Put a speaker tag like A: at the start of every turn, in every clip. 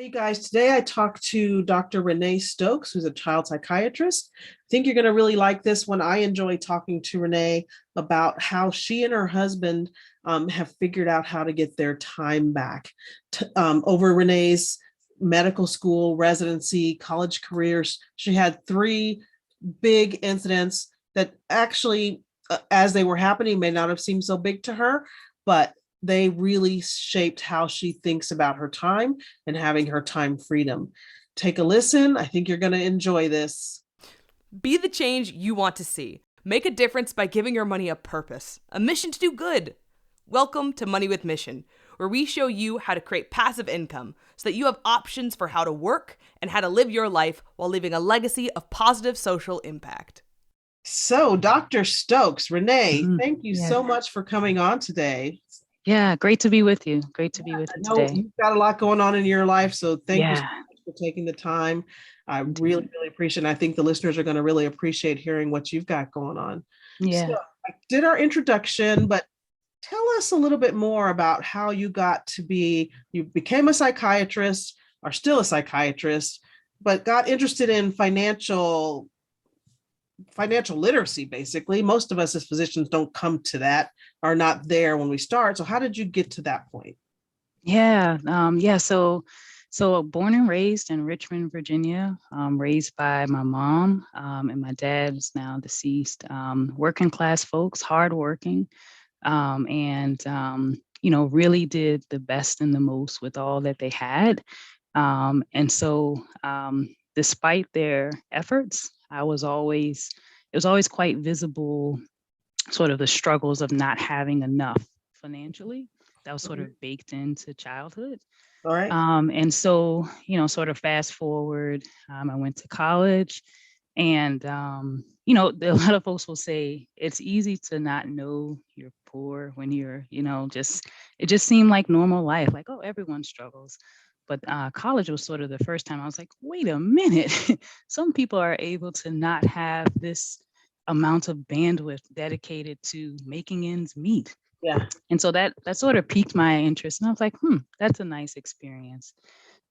A: Hey guys, today I talked to Dr. Rene Stokes, who's a child psychiatrist. I think you're going to really like this one. I enjoy talking to Renee about how she and her husband have figured out how to get their time back over Renee's medical school, residency, college careers. She had three big incidents that actually, as they were happening, may not have seemed so big to her, but they really shaped how she thinks about her time and having her time freedom. Take a listen. I think you're going to enjoy this.
B: Be the change you want to see. Make a difference by giving your money a purpose, a mission to do good. Welcome to Money with Mission, where we show you how to create passive income so that you have options for how to work and how to live your life while leaving a legacy of positive social impact.
A: So, Dr. Stokes, Renee, thank you so much for coming on today.
C: Yeah, great to be with you. Great to be with you today.
A: You've got a lot going on in your life, so thank you so much for taking the time. I really appreciate it. I think the listeners are going to really appreciate hearing what you've got going on.
C: Yeah.
A: So I did our introduction, but tell us a little bit more about how you became a psychiatrist, are still a psychiatrist, but got interested in financial literacy. Basically, most of us as physicians don't come to that, are not there when we start. So how did you get to that point?
C: So born and raised in Richmond, Virginia, raised by my mom, and my dad is now deceased. Working class folks, hardworking, and really did the best and the most with all that they had. Despite their efforts, it was always quite visible, sort of the struggles of not having enough financially. That was sort of baked into childhood.
A: All right.
C: Sort of fast forward, I went to college, and a lot of folks will say it's easy to not know you're poor when you're, it just seemed like normal life, like, oh, everyone struggles. But college was sort of the first time I was like, wait a minute, some people are able to not have this amount of bandwidth dedicated to making ends meet.
A: Yeah.
C: And so that sort of piqued my interest. And I was like, that's a nice experience.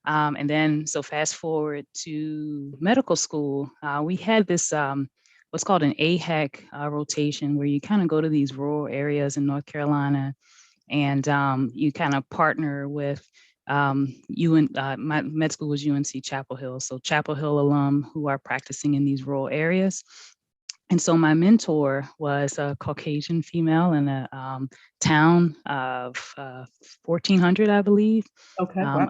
C: So fast forward to medical school, we had this what's called an AHEC rotation, where you kind of go to these rural areas in North Carolina, and you kind of partner with my med school was UNC Chapel Hill. So Chapel Hill alum who are practicing in these rural areas. And so my mentor was a Caucasian female in a town of 1,400, I believe.
A: Okay. Wow.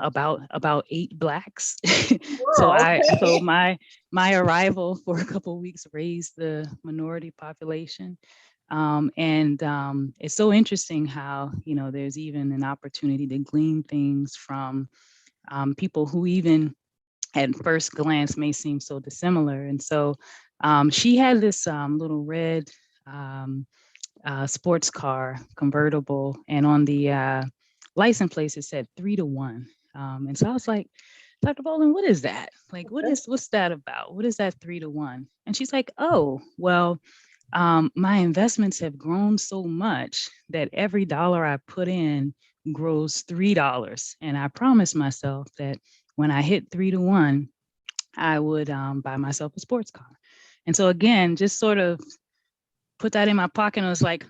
C: About 8 Blacks.
A: Okay.
C: So my arrival for a couple of weeks raised the minority population. It's so interesting how, there's even an opportunity to glean things from people who even at first glance may seem so dissimilar. And so she had this little red sports car convertible, and on the license plate it said 3-1. And so I was like, Dr. Bolin, what is that? Like, what's that about? What is that 3-1? And she's like, oh, well, my investments have grown so much that every dollar I put in grows $3. And I promised myself that when I hit 3-1, I would buy myself a sports car. And so again, just sort of put that in my pocket and was like,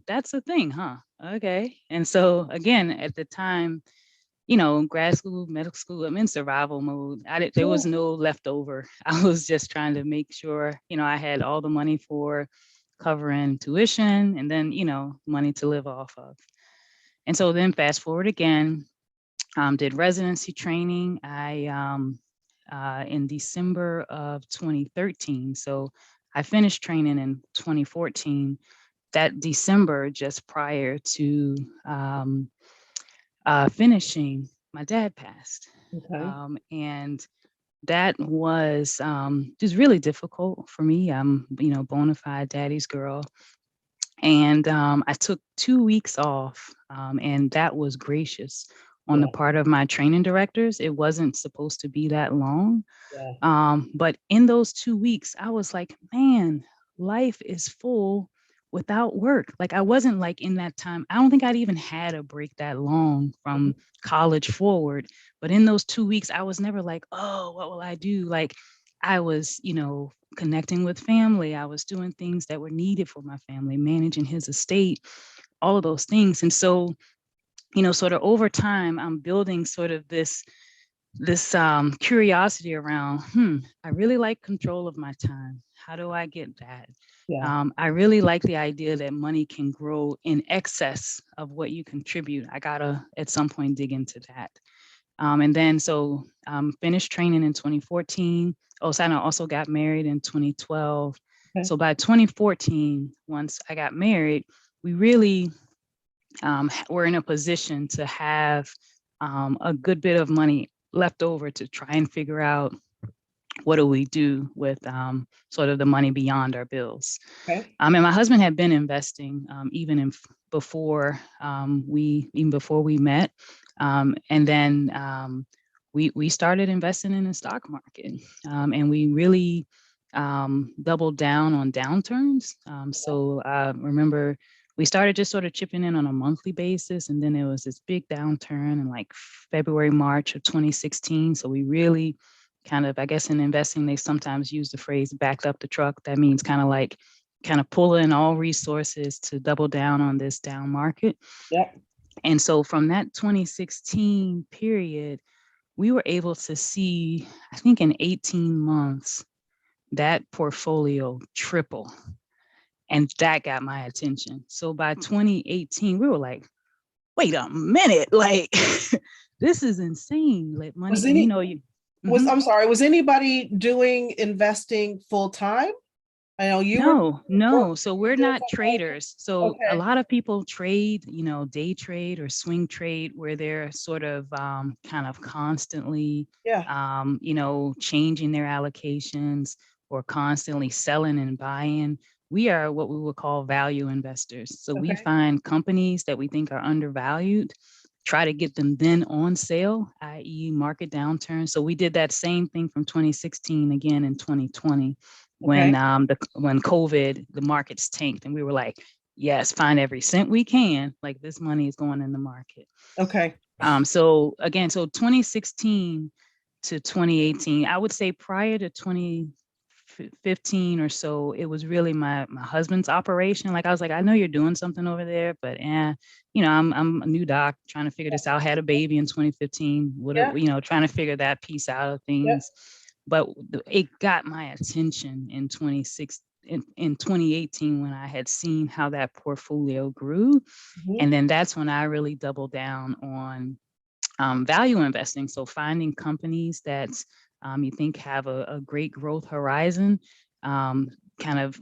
C: that's a thing, okay. And so again, at the time, grad school, medical school, I'm in survival mode. There was no leftover. I was just trying to make sure, I had all the money for covering tuition and then, money to live off of. And so then fast forward again, did residency training. In December of 2013. So I finished training in 2014. That December, just prior to finishing, my dad passed.
A: Okay.
C: And that was just really difficult for me. I'm, bona fide daddy's girl. And I took 2 weeks off, and that was gracious on the part of my training directors. It wasn't supposed to be that long. But in those 2 weeks, I was like, man, life is full without work. Like, I wasn't like in that time, I don't think I'd even had a break that long from college forward, But in those 2 weeks, I was never like, oh, what will I do? Like I was, connecting with family. I was doing things that were needed for my family, managing his estate, all of those things. And so, sort of over time, I'm building sort of this curiosity around, I really like control of my time. How do I get that?
A: Yeah.
C: I really like the idea that money can grow in excess of what you contribute. I gotta at some point dig into that. And then so finished training in 2014. Oh, so I also got married in 2012.
A: Okay.
C: So by 2014, once I got married, we really were in a position to have a good bit of money left over to try and figure out what do we do with sort of the money beyond our bills.
A: Okay.
C: And my husband had been investing before before we met, and then we started investing in the stock market, and we really doubled down on downturns. So remember, we started just sort of chipping in on a monthly basis, and then there was this big downturn in like February, March of 2016. So we really kind of, I guess in investing, they sometimes use the phrase backed up the truck. That means kind of pull in all resources to double down on this down market.
A: Yep.
C: And so from that 2016 period, we were able to see, I think in 18 months, that portfolio triple. And that got my attention. So by 2018, we were like, wait a minute, like this is insane. Like money,
A: Was
C: and
A: any
C: Mhm.
A: I'm sorry, was anybody doing investing full time? I know you were
C: No.
A: working
C: So we're not traders. So a
A: okay.
C: lot of people trade, day trade or swing trade, where they're sort of kind of constantly,
A: Yeah.
C: changing their allocations or constantly selling and buying. We are what we would call value investors. So we
A: Okay.
C: find companies that we think are undervalued, try to get them then on sale, i.e. market downturn. So we did that same thing from 2016 again in 2020 when
A: Okay.
C: when COVID, the markets tanked, and we were like, yes, find every cent we can. Like this money is going in the market.
A: Okay.
C: So again, so 2016 to 2018, I would say prior to 2015 or so, it was really my husband's operation. Like I was like, I know you're doing something over there, but I'm a new doc trying to figure this out. Had a baby in 2015.
A: Yeah.
C: Trying to figure that piece out of
A: Yeah.
C: things. But it got my attention in 2018 when I had seen how that portfolio grew.
A: Mhm.
C: And then that's when I really doubled down on value investing. So finding companies that you think have a great growth horizon, kind of,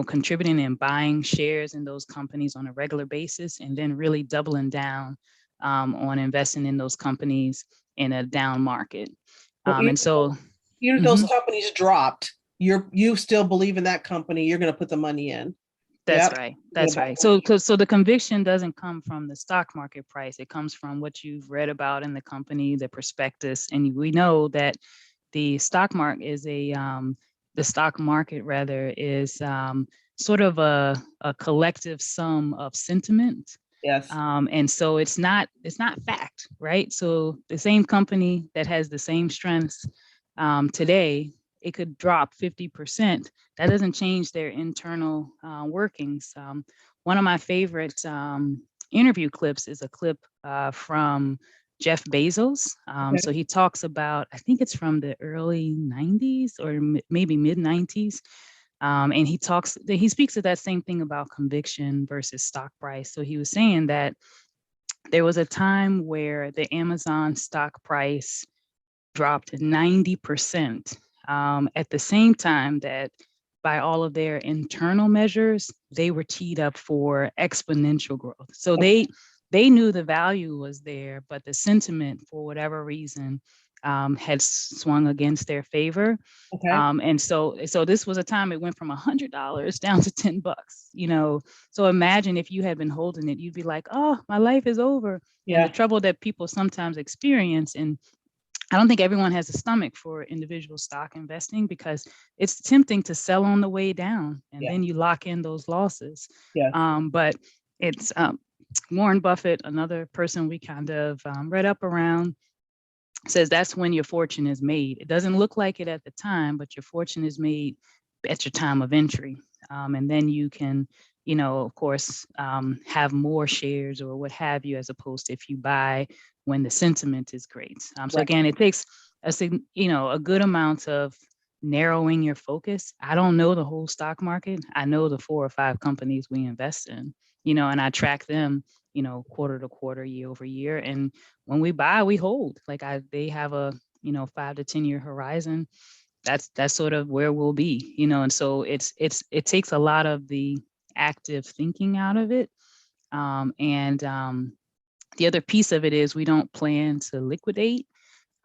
C: contributing and buying shares in those companies on a regular basis, and then really doubling down on investing in those companies in a down market.
A: So
C: And so,
A: even if those
C: mhm.
A: companies dropped, you still believe in that company, you're going to put the money in.
C: That's
A: Yep.
C: right.
A: You're
C: That's
A: gonna
C: right.
A: buy them.
C: So the conviction doesn't come from the stock market price. It comes from what you've read about in the company, the prospectus, and we know that the stock market is the stock market rather is sort of a collective sum of sentiment.
A: Yes.
C: And so it's not fact, right? So the same company that has the same strengths today, it could drop 50%. That doesn't change their internal workings. One of my favorite interview clips is a clip from Jeff Bezos. So
A: Okay.
C: he talks about, I think it's from the early 90s or maybe mid 90s. And he speaks to that same thing about conviction versus stock price. So he was saying that there was a time where the Amazon stock price dropped 90%, at the same time that by all of their internal measures, they were teed up for exponential growth. So they knew the value was there, but the sentiment, for whatever reason, had swung against their favor.
A: Okay.
C: And so this was a time it went from $100 down to $10. So imagine if you had been holding it, you'd be like, oh, my life is over. And the
A: Yeah.
C: trouble that people sometimes experience, and I don't think everyone has a stomach for individual stock investing, because it's tempting to sell on the way down and
A: Yeah.
C: then you lock in those losses.
A: Yes.
C: But it's Warren Buffett, another person we kind of read up around. says that's when your fortune is made. It doesn't look like it at the time, but your fortune is made at your time of entry. And then you can, of course, have more shares or what have you, as opposed to if you buy when the sentiment is great. So
A: Right.
C: again, it takes a good amount of narrowing your focus. I don't know the whole stock market. I know the 4 or 5 companies we invest in, and I track them, quarter to quarter, year over year. And when we buy, we hold. They have a 5 to 10 year horizon. That's sort of where we'll be, and so it takes a lot of the active thinking out of it. And the other piece of it is we don't plan to liquidate.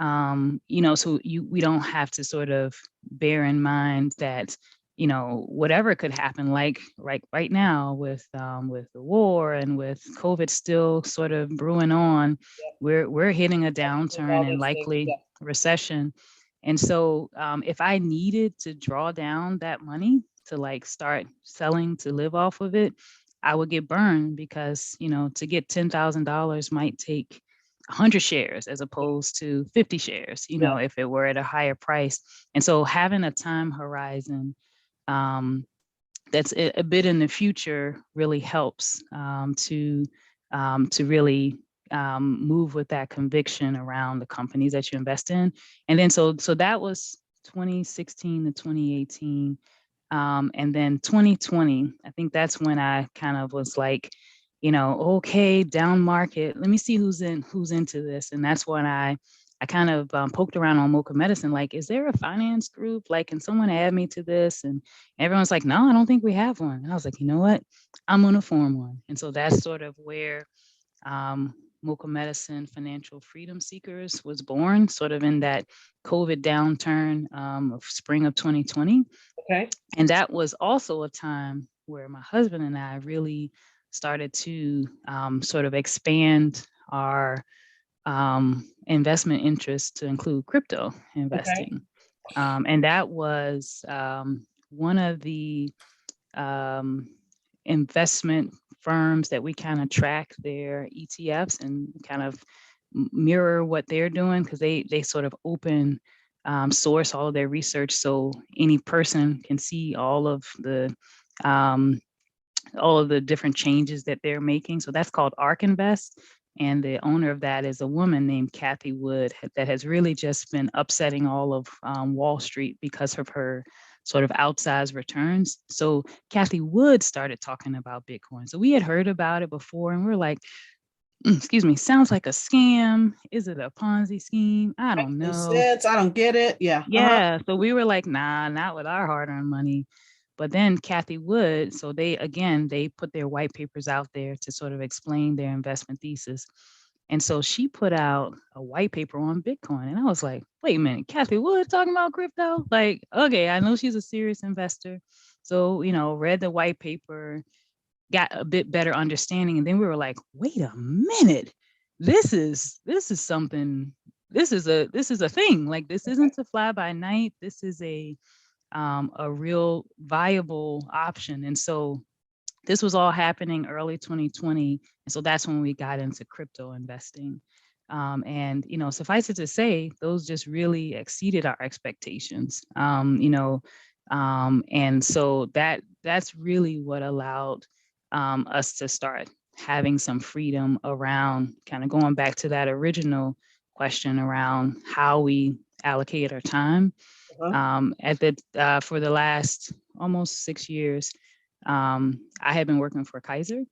C: So we don't have to sort of bear in mind that, whatever could happen, like right now with the war and with COVID still sort of brewing on, we're hitting a downturn and likely recession. And so if I needed to draw down that money to start selling to live off of it, I would get burned because, to get $10,000 might take 100 shares as opposed to 50 shares, if it were at a higher price. And so having a time horizon that's a bit in the future really helps to really move with that conviction around the companies that you invest in. And then so that was 2016 to 2018. And then 2020, I think that's when I kind of was like, okay, down market. Let me see who's into this. And that's when I kind of poked around on Mocha Medicine. Like, is there a finance group? Like, can someone add me to this? And everyone's like, no, I don't think we have one. And I was like, you know what? I'm going to form one. And so that's sort of where Mocha Medicine Financial Freedom Seekers was born, sort of in that COVID downturn of spring of 2020.
A: Okay.
C: And that was also a time where my husband and I really started to sort of expand our investment interest to include crypto investing. Okay. And that was one of the investment firms that we kind of track their ETFs and kind of mirror what they're doing, because they sort of open source all of their research so any person can see all of the different changes that they're making. So that's called ARK Invest. And the owner of that is a woman named Kathy Wood that has really just been upsetting all of Wall Street because of her sort of outsized returns. So Kathy Wood started talking about Bitcoin. So we had heard about it before and we're like, excuse me, sounds like a scam. Is it a Ponzi scheme? I don't know.
A: Sense. I don't get it. Yeah.
C: Yeah. So we were like, nah, not with our hard-earned money. But then Kathy Wood, so they put their white papers out there to sort of explain their investment thesis. And so she put out a white paper on Bitcoin. And I was like, wait a minute, Kathy Wood talking about crypto? Like, okay, I know she's a serious investor. So, read the white paper, got a bit better understanding. And then we were like, wait a minute, this is something, this is a thing. Like, this isn't a fly by night. This is a real viable option. And so this was all happening early 2020. And so that's when we got into crypto investing. And, suffice it to say, those just really exceeded our expectations. And so that's really what allowed us to start having some freedom around kind of going back to that original question around how we allocate our time. For the last almost 6 years, I had been working for Kaiser.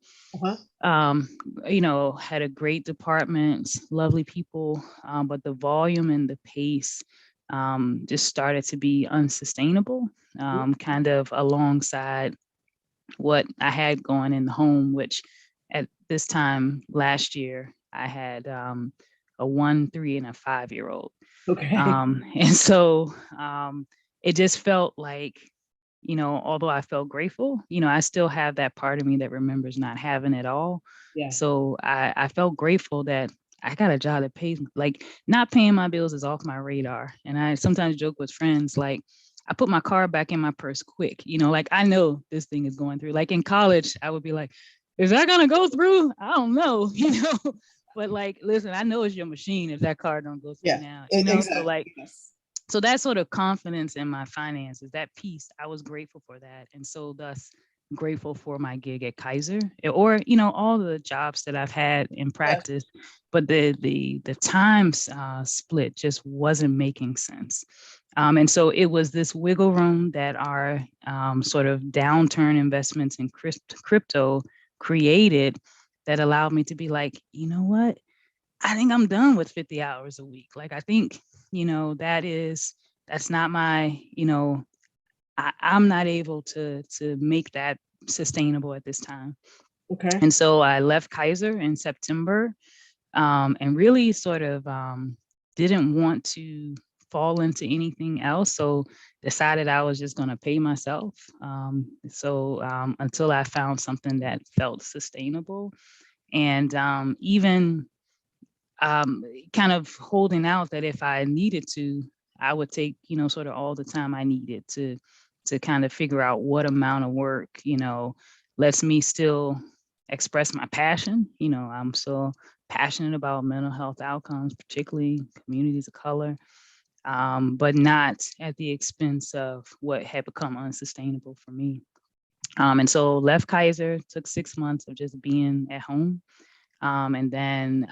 C: Had a great department, lovely people, but the volume and the pace just started to be unsustainable, kind of alongside what I had going in the home, which at this time last year, I had a 1, 3, and a 5-year-old.
A: Okay.
C: And so it just felt like, although I felt grateful, I still have that part of me that remembers not having it all. Yeah. So I felt grateful that I got a job that pays, like, not paying my bills is off my radar. And I sometimes joke with friends, like, I put my card back in my purse quick, like, I know this thing is going through. Like in college, I would be like, is that going to go through? I don't know, But like, listen, I know it's your machine if that card don't go through
A: Yeah,
C: now, so
A: exactly.
C: like,
A: Yes.
C: so that sort of confidence in my finances, that piece, I was grateful for that. And so thus grateful for my gig at Kaiser, or, all the jobs that I've had in
A: Yes.
C: practice, but the times split just wasn't making sense. And so it was this wiggle room that our sort of downturn investments in crypto created that allowed me to be like, you know what? I think I'm done with 50 hours a week. Like, I think, that's not my, I'm not able to make that sustainable at this time.
A: Okay.
C: And so I left Kaiser in September, and really sort of didn't want to fall into anything else. So decided I was just going to pay myself. Until I found something that felt sustainable, and even kind of holding out that if I needed to, I would take, sort of all the time I needed to kind of figure out what amount of work, lets me still express my passion. I'm so passionate about mental health outcomes, particularly communities of color, but not at the expense of what had become unsustainable for me. And so left Kaiser, took 6 months of just being at home. And then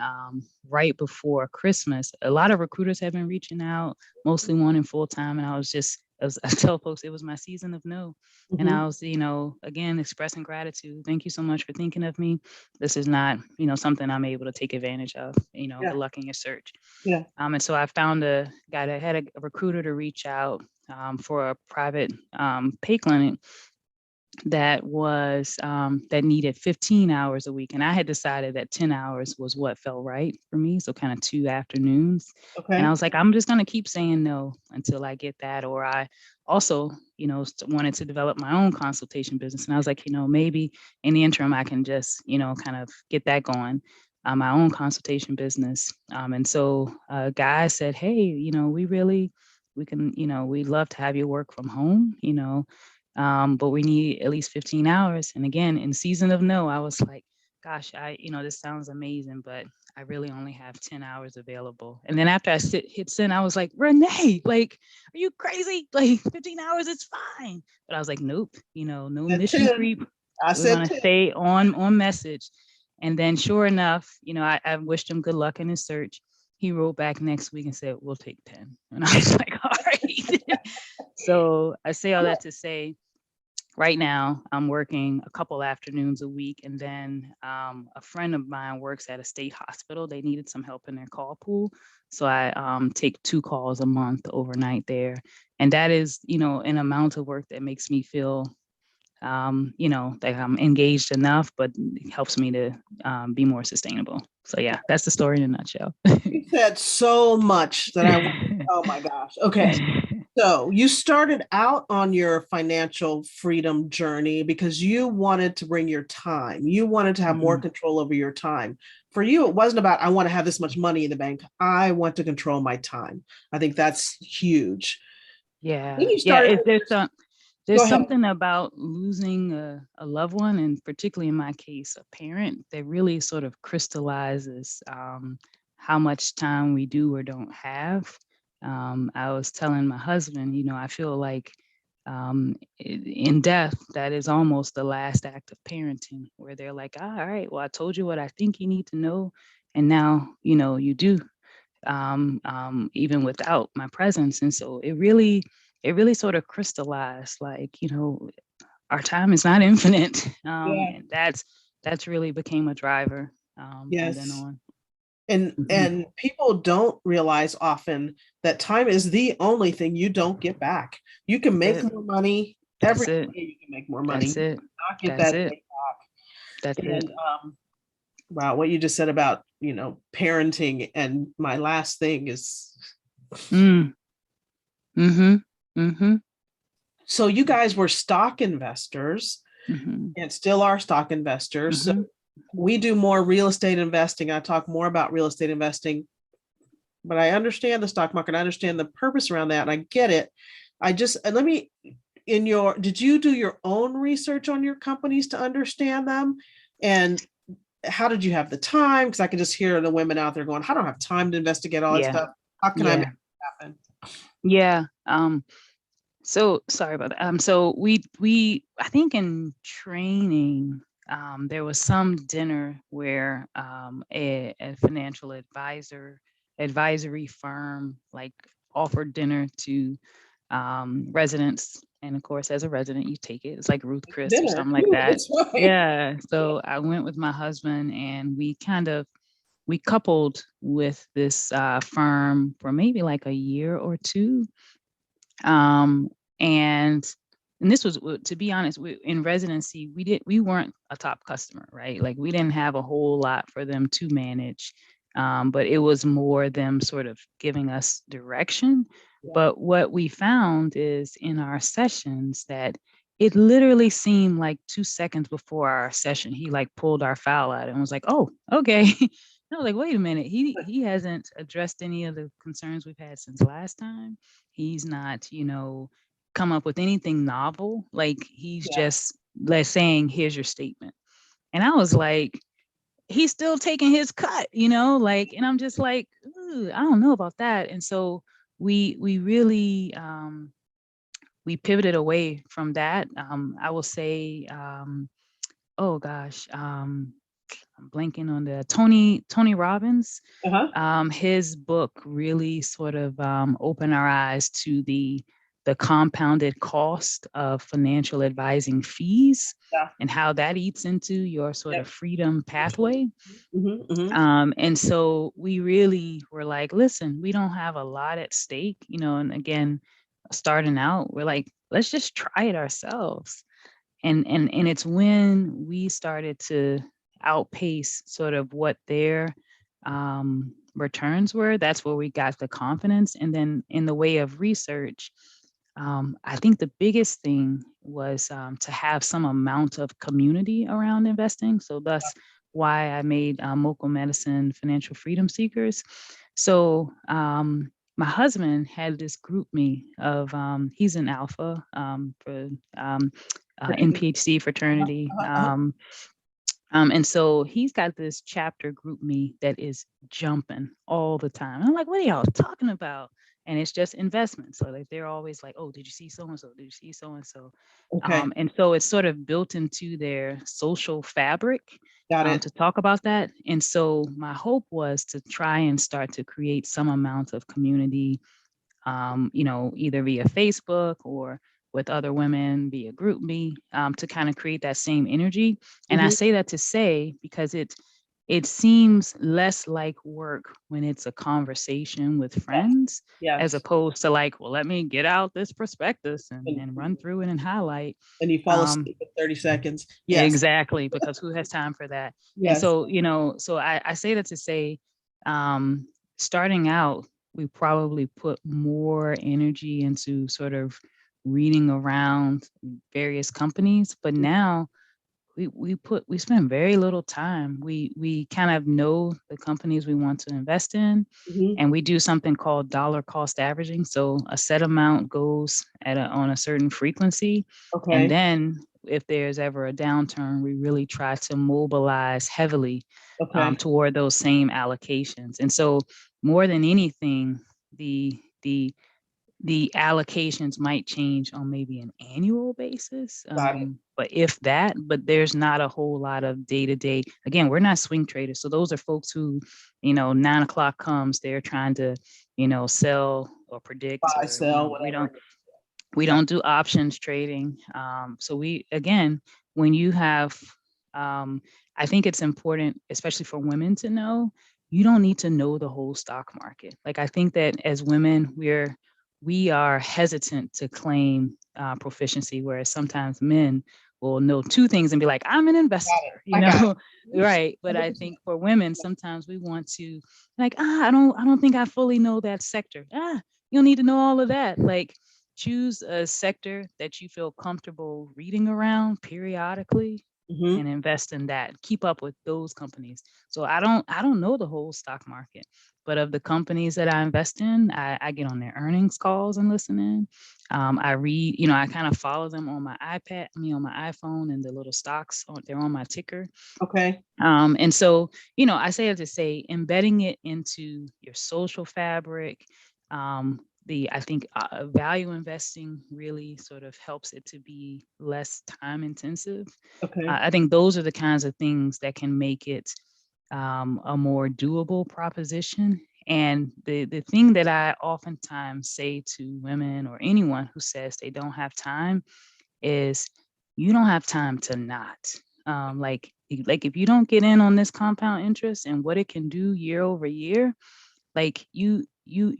C: right before Christmas, a lot of recruiters have been reaching out, mostly wanting full time. And I tell folks it was my season of no. And
A: Mhm.
C: I was, again, expressing gratitude. Thank you so much for thinking of me. This is not, something I'm able to take advantage of,
A: Yeah.
C: the luck in your search.
A: Yeah.
C: And so I found a guy that had a recruiter to reach out for a private pay clinic that needed 15 hours a week, and I had decided that 10 hours was what felt right for me, so kind of 2 afternoons. And I
A: Okay.
C: was like, I'm just going to keep saying no until I get that. Or I also, wanted to develop my own consultation business, and I was like, maybe in the interim I can just, kind of get that going, my own consultation business. And so a guy said, hey, we can, we'd love to have you work from home, but we need at least 15 hours. And again, in season of no, I was like, gosh, this sounds amazing, but I really only have 10 hours available. And then after I hit send, I was like, Rene, like, are you crazy? Like 15 hours, it's fine. But I was like, nope, no
A: Said
C: mission
A: 10.
C: creep.
A: I
C: We're
A: said
C: gonna
A: 10.
C: stay on message. And then sure enough, I wished him good luck in his search. He wrote back next week and said, we'll take 10. And I was like, all right. So I say all that to say, right now I'm working a couple afternoons a week, and then a friend of mine works at a state hospital. They needed some help in their call pool, so I take 2 calls a month overnight there, and that is an amount of work that makes me feel that I'm engaged enough, but it helps me to be more sustainable. So yeah, that's the story in a nutshell.
A: You said so much that oh my gosh. Okay. So you started out on your financial freedom journey because you wanted to bring your time. You wanted to have more
C: Mhm.
A: control over your time. For you, it wasn't about, I want to have this much money in the bank. I want to control my time. I think that's huge. Then
C: Yeah,
A: you
C: yeah.
A: started,
C: There's
A: go ahead.
C: something about losing a loved one, and particularly in my case, a parent, that really sort of crystallizes how much time we do or don't have. I was telling my husband, I feel like in death, that is almost the last act of parenting, where they're like, "Ah, all right, well, I told you what I think you need to know, and now you do, even without my presence." And so it really sort of crystallized, like, our time is not infinite.
A: Yeah.
C: And that's really became a driver from then
A: Yes.
C: on.
A: And
C: Mhm.
A: and people don't realize often that time is the only thing you don't get back. You can
C: That's
A: make
C: it.
A: more money every
C: That's it.
A: day. You can make more money.
C: That's
A: You
C: it.
A: cannot get
C: That's
A: that
C: it.
A: day back.
C: That's it.
A: And wow, what you just said about parenting, and my last thing is,
C: Mm. Mm-hmm. Mm-hmm.
A: so you guys were stock investors
C: Mm-hmm.
A: and still are stock investors. So
C: Mm-hmm.
A: we do more real estate investing. I talk more about real estate investing, but I understand the stock market. I understand the purpose around that, and I get it. I just, and let me, did you do your own research on your companies to understand them? And how did you have the time? Because I can just hear the women out there going, I don't have time to investigate all that
C: Yeah.
A: stuff. How can I make
C: Yeah.
A: it happen?
C: Yeah. So sorry about that. So we I think in training, there was some dinner where a financial advisory firm like offered dinner to residents, and of course, as a resident, you take it. It's like Ruth Chris or
A: Dinner.
C: something like
A: Ooh,
C: that.
A: that's right.
C: Yeah. So I went with my husband, and we coupled with this firm for maybe like a year or two. Um, and this was, to be honest, in residency, we weren't a top customer, right? Like we didn't have a whole lot for them to manage, but it was more them sort of giving us direction.
A: Yeah.
C: But what we found is in our sessions that it literally seemed like 2 seconds before our session, he like pulled our file out and was like, "Oh, okay." And I was like, "Wait a minute, he hasn't addressed any of the concerns we've had since last time. He's not, come up with anything novel. Like he's
A: Yeah.
C: just saying, here's your statement." And I was like, he's still taking his cut, like, and I'm just like, "Ooh, I don't know about that." And so we really we pivoted away from that. I will say, oh gosh, I'm blanking on the Tony Robbins.
A: Uh-huh.
C: His book really sort of opened our eyes to the compounded cost of financial advising fees
A: Yeah.
C: and how that eats into your sort of
A: Yep.
C: freedom pathway.
A: Mm-hmm.
C: And so we really were like, listen, we don't have a lot at stake, and again, starting out, we're like, let's just try it ourselves. And it's when we started to outpace sort of what their returns were. That's where we got the confidence. And then in the way of research, I think the biggest thing was to have some amount of community around investing. So thus why I made Mocha Medicine Financial Freedom Seekers. So my husband had this group me of, he's an alpha for NPHC fraternity.
A: Uh-huh.
C: And so he's got this chapter group me that is jumping all the time. I'm like, what are y'all talking about? And it's just investments. So like they're always like, oh, did you see so and so? Did you see so and so?
A: Okay.
C: And so it's sort of built into their social fabric
A: Got it.
C: to talk about that. And so my hope was to try and start to create some amount of community, either via Facebook or with other women via group me, to kind of create that same energy. And I
A: Mm-hmm.
C: say that to say because it seems less like work when it's a conversation with
A: Yes.
C: friends, as
A: Yes.
C: opposed to like, well, let me get out this prospectus
A: And,
C: and run through it and highlight.
A: and you fall
C: Um,
A: asleep in 30 seconds. Yes.
C: exactly, because who has time for that? And
A: Yes.
C: so, so I say that to say, starting out, we probably put more energy into sort of reading around various companies, but now we spend very little time. We kind of know the companies we want to invest in,
A: Mm-hmm.
C: and we do something called dollar cost averaging. So a set amount goes on a certain frequency, and
A: Okay.
C: then if there's ever a downturn, we really try to mobilize heavily
A: Okay.
C: toward those same allocations. And so more than anything, the the allocations might change on maybe an annual basis.
A: Got it.
C: But if that, but there's not a whole lot of day to day. Again, we're not swing traders. So those are folks who, 9 o'clock comes, they're trying to, sell or predict,
A: Buy,
C: or,
A: sell,
C: we
A: whatever.
C: don't, we
A: Yeah.
C: don't do options trading. So again, when you have, I think it's important, especially for women to know, you don't need to know the whole stock market. Like I think that as women, we are hesitant to claim proficiency, whereas sometimes men will know two things and be like, I'm an
A: Got it.
C: investor,
A: I got it.
C: right? But I
A: 100%.
C: think for women, sometimes we want to like, I don't think I fully know that sector. You don't need to know all of that. Like choose a sector that you feel comfortable reading around periodically
A: Mm-hmm.
C: and invest in that. Keep up with those companies. So I don't know the whole stock market, but of the companies that I invest in, I get on their earnings calls and listen in. I read, I kind of follow them on my on my iPhone, and the little stocks, they're on my ticker.
A: Okay.
C: And so, I say it to say embedding it into your social fabric. I think value investing really sort of helps it to be less time intensive.
A: Okay.
C: I think those are the kinds of things that can make it a more doable proposition. And the thing that I oftentimes say to women or anyone who says they don't have time is, you don't have time to not. Like if you don't get in on this compound interest and what it can do year over year, like you're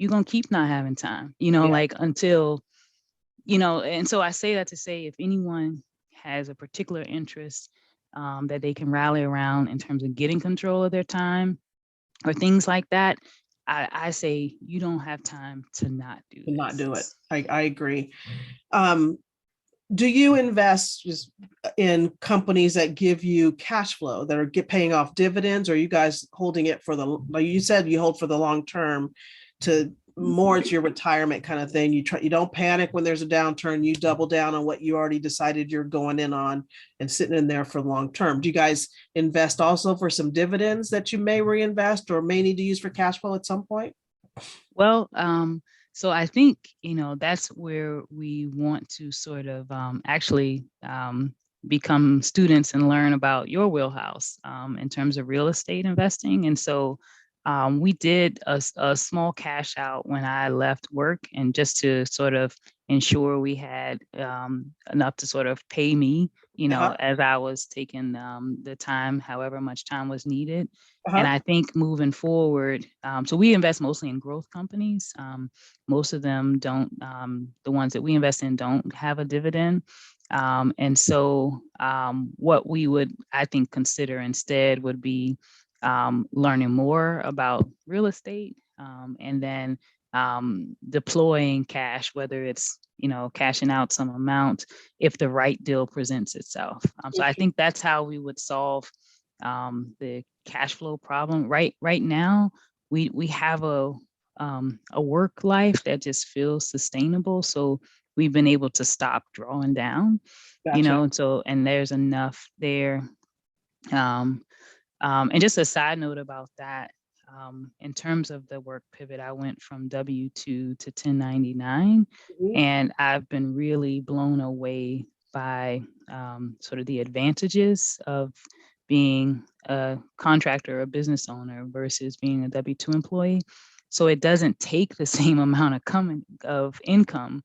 C: gonna keep not having time, like until, and so I say that to say, if anyone has a particular interest that they can rally around in terms of getting control of their time or things like that, I say you don't have time to not do
A: To not do it.
C: this.
A: I agree. Do you invest just in companies that give you cash flow, that are paying off dividends, or are you guys holding it for like you said, you hold for the long term, to more it's your retirement kind of thing? You don't panic when there's a downturn. You double down on what you already decided you're going in on and sitting in there for long term. Do you guys invest also for some dividends that you may reinvest or may need to use for cash flow at some point?
C: Well, so I think, that's where we want to sort of actually become students and learn about your wheelhouse in terms of real estate investing. And so we did a small cash out when I left work, and just to sort of ensure we had enough to sort of pay me, as I was taking the time, however much time was needed. And I think moving forward, so we invest mostly in growth companies. Most of them don't, the ones that we invest in don't have a dividend. And so what we would, I think, consider instead would be learning more about real estate, and then deploying cash, whether it's, cashing out some amount if the right deal presents itself. So I think that's how we would solve the cash flow problem. Right now, we have a work life that just feels sustainable. So we've been able to stop drawing down,
A: Gotcha.
C: and there's enough there. And just a side note about that, in terms of the work pivot, I went from W-2 to 1099, and I've been really blown away by sort of the advantages of being a contractor or a business owner versus being a W-2 employee. So it doesn't take the same amount of income.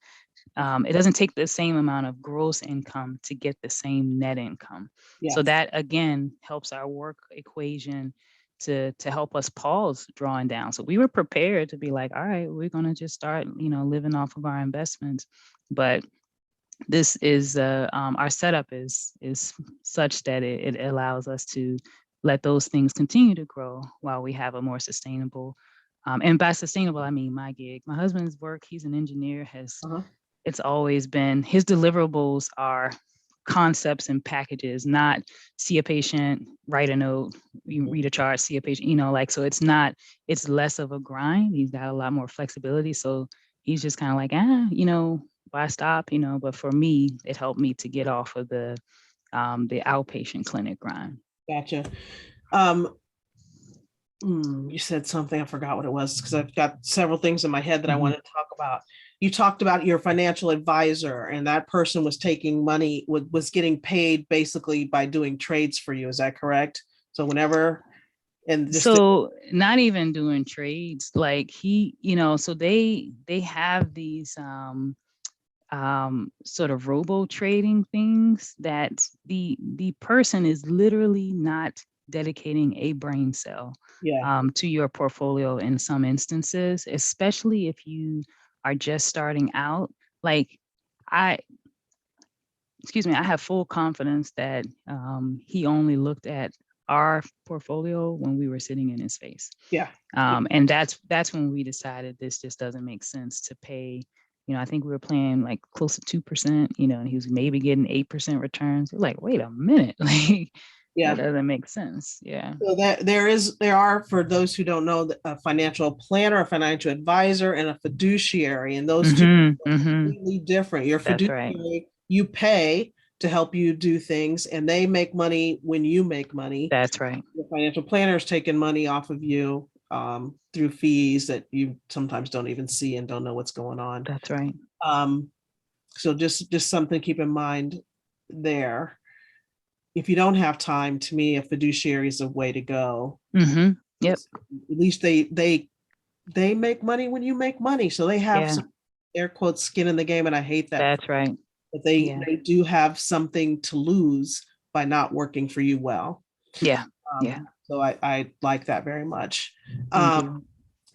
C: It doesn't take the same amount of gross income to get the same net income.
A: Yeah.
C: So that again helps our work equation to help us pause drawing down. So we were prepared to be like, all right, we're going to just start, living off of our investments. But this is our setup is such that it allows us to let those things continue to grow while we have a more sustainable. And by sustainable, I mean my gig. My husband's work, he's an engineer, it's always been, his deliverables are concepts and packages, not see a patient, write a note, you read a chart, see a patient, so it's less of a grind. He's got a lot more flexibility. So he's just kind of like, why stop? But for me, it helped me to get off of the outpatient clinic grind.
A: Gotcha. You said something, I forgot what it was, because I've got several things in my head that I want to talk about. You talked about your financial advisor, and that person was taking money, was getting paid basically by doing trades for you. Is that correct? So whenever, and
C: so not even doing trades, like he, so they have these sort of robo trading things that the person is literally not dedicating a brain cell to your portfolio in some instances, especially if you are just starting out. Like I have full confidence that he only looked at our portfolio when we were sitting in his face. And that's when we decided this just doesn't make sense to pay. I think we were paying like close to 2%, and he was maybe getting 8% returns. We're like, wait a minute, like
A: Yeah.
C: That doesn't make sense. Yeah.
A: So that there are, for those who don't know, a financial planner, a financial advisor, and a fiduciary, and those two
C: Mm-hmm.
A: are
C: Mm-hmm.
A: completely different. Your
C: That's right.
A: fiduciary, you pay to help you do things, and they make money when you make money.
C: That's right.
A: The financial planner is taking money off of you through fees that you sometimes don't even see and don't know what's going on.
C: That's right.
A: Um, so just something to keep in mind there. If you don't have time, to me, a fiduciary is a way to go.
C: Mm-hmm. Yep.
A: At least they make money when you make money, so they have
C: Yeah.
A: some air quotes skin in the game, and I hate that.
C: That's right.
A: But
C: Yeah.
A: they do have something to lose by not working for you well.
C: Yeah. Yeah.
A: So I like that very much.
C: Thank you.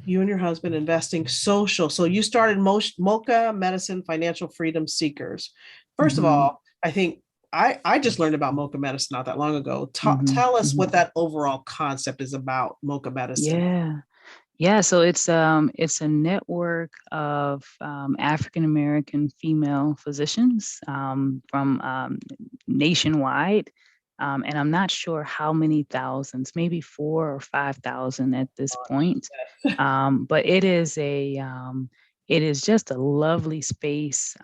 A: You and your husband investing social. So you started Mocha Medicine Financial Freedom Seekers. First of
C: Mm-hmm.
A: all, I think I just learned about Mocha Medicine not that long ago.
C: Mm-hmm.
A: Tell us
C: Mm-hmm.
A: what that overall concept is about, Mocha Medicine.
C: Yeah. Yeah, so it's a network of African American female physicians from nationwide, and I'm not sure how many thousands, maybe 4 or 5,000 at this point. But it is just a lovely space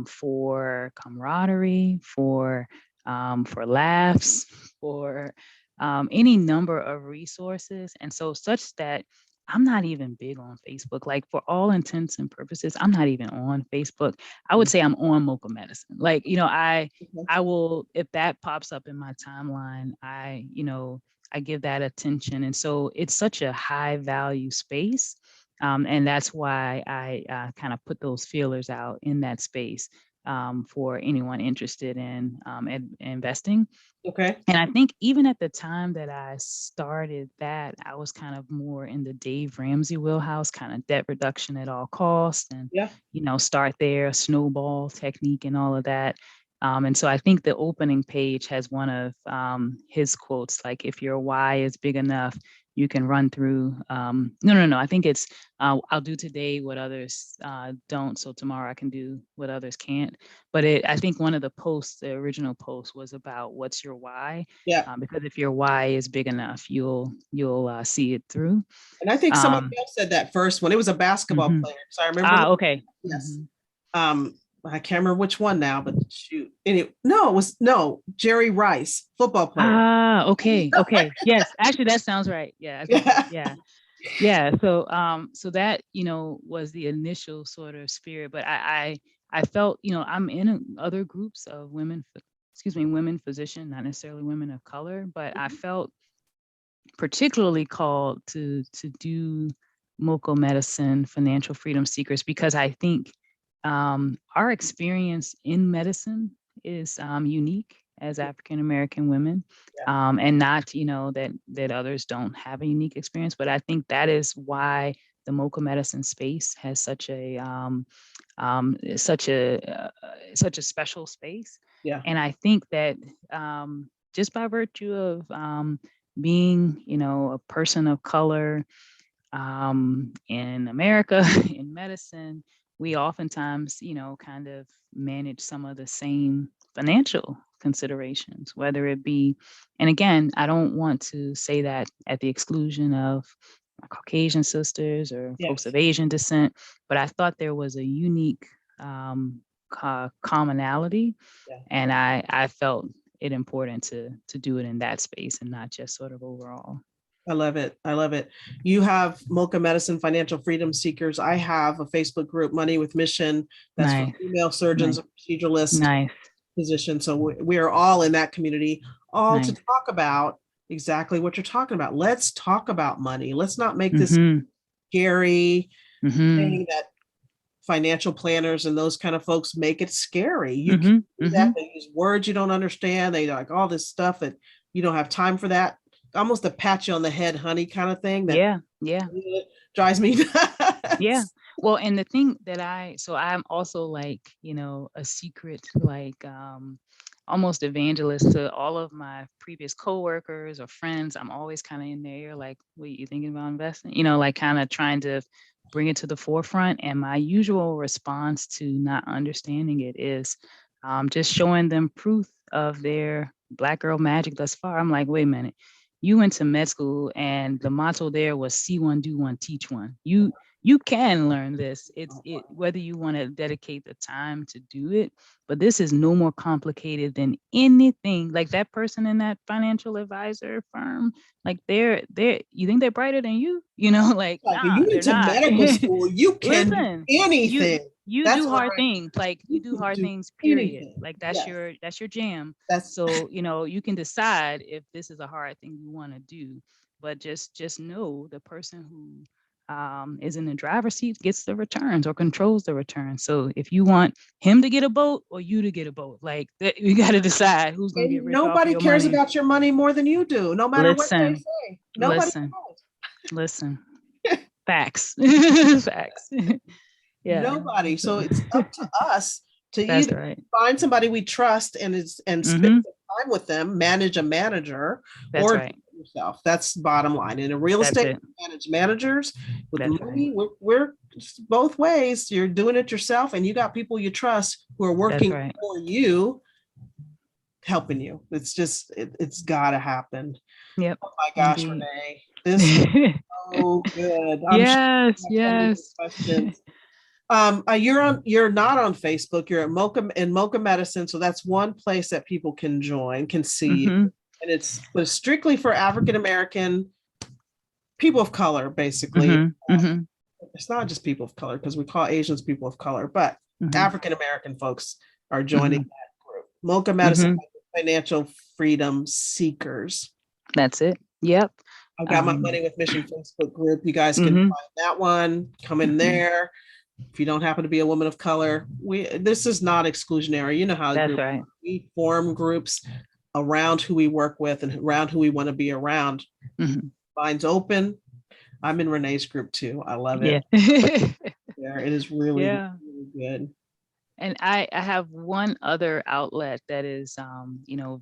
C: for camaraderie, for laughs, for any number of resources, and so such that I'm not even big on Facebook. Like for all intents and purposes, I'm not even on Facebook. I would say I'm on Mocha Medicine. Like, I will, if that pops up in my timeline, I give that attention. And so it's such a high value space. And that's why I kind of put those feelers out in that space for anyone interested in investing.
A: Okay.
C: And I think even at the time that I started that, I was kind of more in the Dave Ramsey wheelhouse, kind of debt reduction at all costs, and start there, snowball technique, and all of that. And so I think the opening page has one of his quotes, like, if your why is big enough, you can run through. No. I think it's, I'll do today what others don't, so tomorrow I can do what others can't. But I think one of the original posts was about what's your why.
A: Yeah.
C: Because if your why is big enough, you'll see it through.
A: And I think somebody else said that first one. It was a basketball player. So I remember.
C: Okay.
A: Yes. I can't remember which one now, but shoot. It was Jerry Rice, football player.
C: Okay. Yes, actually that sounds right. Yeah. So that, was the initial sort of spirit, but I felt, I'm in other groups of women physician, not necessarily women of color, but I felt particularly called to do Mocha Medicine Financial Freedom Seekers, because I think our experience in medicine is unique as African American women, and not that others don't have a unique experience. But I think that is why the Mocha Medicine space has such a special space.
A: Yeah.
C: And I think that just by virtue of being a person of color in America in medicine, we oftentimes, kind of manage some of the same financial considerations, whether it be, and again, I don't want to say that at the exclusion of my Caucasian sisters or folks of Asian descent, but I thought there was a unique commonality, and I felt it important to do it in that space and not just sort of overall.
A: I love it. You have Mocha Medicine Financial Freedom Seekers. I have a Facebook group, Money with Mission, that's for female surgeons, proceduralists, physicians. So we are all in that community, to talk about exactly what you're talking about. Let's talk about money. Let's not make this scary thing that financial planners and those kind of folks make it scary. You can do that. They use words you don't understand. They like all this stuff that you don't have time for that. Almost a pat you on the head, honey, kind of thing. That drives me nuts.
C: Yeah. Well, and the thing that I'm also like, a secret, like almost evangelist to all of my previous coworkers or friends. I'm always kind of in their ear, like, what you thinking about investing? Like kind of trying to bring it to the forefront. And my usual response to not understanding it is just showing them proof of their Black girl magic thus far. I'm like, wait a minute. You went to med school and the motto there was see one, do one, teach one. You can learn this. It's whether you want to dedicate the time to do it, but this is no more complicated than anything. Like that person in that financial advisor firm, like you think they're brighter than you? Like
A: Like
C: nah,
A: you
C: they're
A: went to
C: not.
A: medical school, you can do
C: Listen,
A: anything.
C: you
A: That's
C: do
A: what
C: hard
A: I
C: things. Like you do
A: can
C: hard
A: do
C: things, period.
A: anything.
C: Like
A: Yes.
C: that's your jam.
A: That's
C: So, you can decide if this is a hard thing you want to do, but just know the person who is in the driver's seat gets the returns or controls the returns. So if you want him to get a boat or you to get a boat, like that, you got to decide who's going to get
A: and
C: rich off of
A: nobody
C: your
A: cares
C: money.
A: about your money more than you do, no matter what they
C: Listen,
A: say. Nobody
C: listen. Facts. Facts. Yeah.
A: Nobody. So it's up to us to
C: That's
A: either
C: right.
A: find somebody we trust and spend some time with them, manage a manager,
C: That's
A: or
C: right.
A: yourself. That's bottom line. In a real estate, manage managers with
C: That's
A: money. We're both ways. You're doing it yourself, and you got people you trust who are working for you, helping you. It's just it's got to happen.
C: Yep.
A: Oh my gosh,
C: Indeed.
A: Renee, this is so good.
C: I'm yes.
A: Questions. You're not on Facebook. You're at Mocha Medicine. So that's one place that people can join, can see you. And it's strictly for African American people of color, basically. It's not just people of color because we call Asians people of color, but African American folks are joining that group. Mocha Medicine, financial freedom seekers.
C: That's it. Yep.
A: I've got my Money with Mission Facebook group. You guys can find that one. Come in there. If you don't happen to be a woman of color, this is not exclusionary. You know how
C: that's right.
A: We form groups around who we work with and around who we want to be around. Mine's open. I'm in Renee's group too. I love it. Yeah, it is really, really good.
C: And I have one other outlet that is,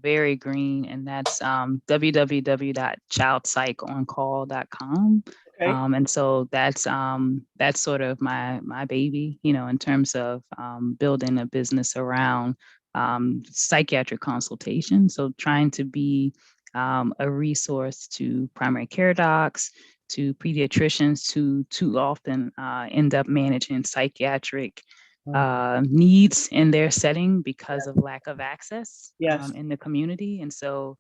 C: very green, and that's www.childpsychoncall.com.
A: Okay.
C: And so that's sort of my baby, in terms of building a business around psychiatric consultation. So trying to be a resource to primary care docs, to pediatricians who too often end up managing psychiatric needs in their setting because of lack of access in the community. And so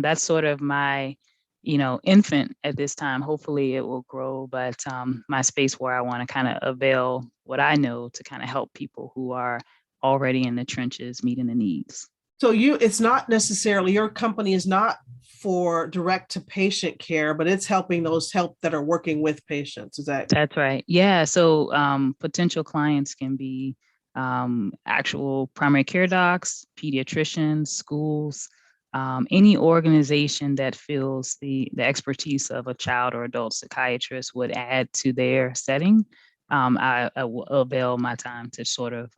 C: that's sort of my, infant at this time. Hopefully it will grow, but my space where I want to kind of avail what I know to kind of help people who are already in the trenches meeting the needs.
A: So it's not necessarily, your company is not for direct to patient care, but it's helping those that are working with patients. Is that?
C: That's right. Yeah. So potential clients can be actual primary care docs, pediatricians, schools, any organization that feels the expertise of a child or adult psychiatrist would add to their setting. I will avail my time to sort of,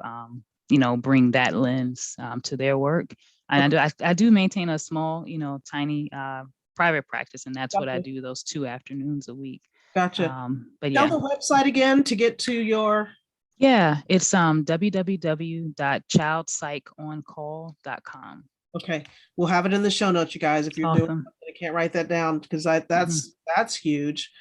C: bring that lens to their work. And I do maintain a small, tiny private practice, and that's what I do those 2 afternoons a week.
A: Gotcha.
C: But
A: Tell the website again to get to your.
C: Yeah, it's www.childpsychoncall.com.
A: Okay, we'll have it in the show notes, you guys. If you're doing something, I can't write that down because that's huge,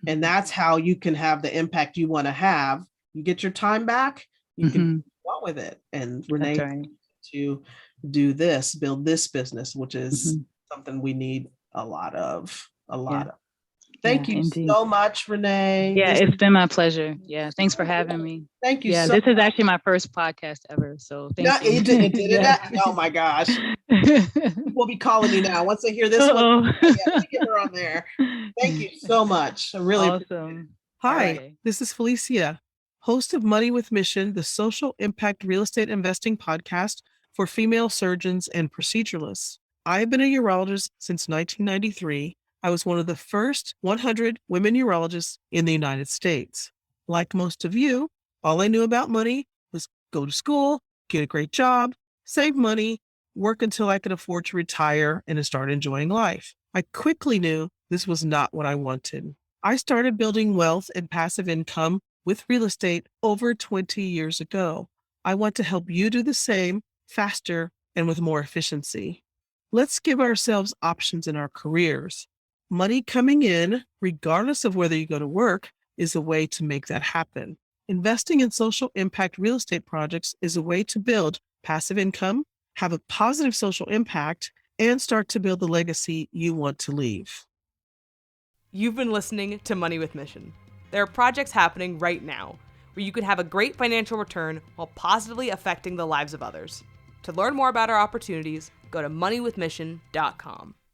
A: and that's how you can have the impact you want to have. You get your time back, you can go with it. And Renee to do this, build this business, which is something we need a lot of. Thank you so much, Renee.
C: Yeah, it's been my pleasure. Yeah, thanks for having me.
A: Thank you.
C: Yeah, this is actually my first podcast ever. So thank you.
A: It did it. Oh my gosh. We'll be calling you now. Once I hear this one, get her on there. Thank you so much. I really
C: awesome.
A: Hi, this is Felicia, host of Money with Mission, the social impact real estate investing podcast for female surgeons and proceduralists. I've been a urologist since 1993. I was one of the first 100 women urologists in the United States. Like most of you, all I knew about money was go to school, get a great job, save money, work until I could afford to retire and to start enjoying life. I quickly knew this was not what I wanted. I started building wealth and passive income with real estate over 20 years ago. I want to help you do the same faster and with more efficiency. Let's give ourselves options in our careers. Money coming in, regardless of whether you go to work, is a way to make that happen. Investing in social impact real estate projects is a way to build passive income, have a positive social impact, and start to build the legacy you want to leave.
B: You've been listening to Money with Mission. There are projects happening right now where you could have a great financial return while positively affecting the lives of others. To learn more about our opportunities, go to moneywithmission.com.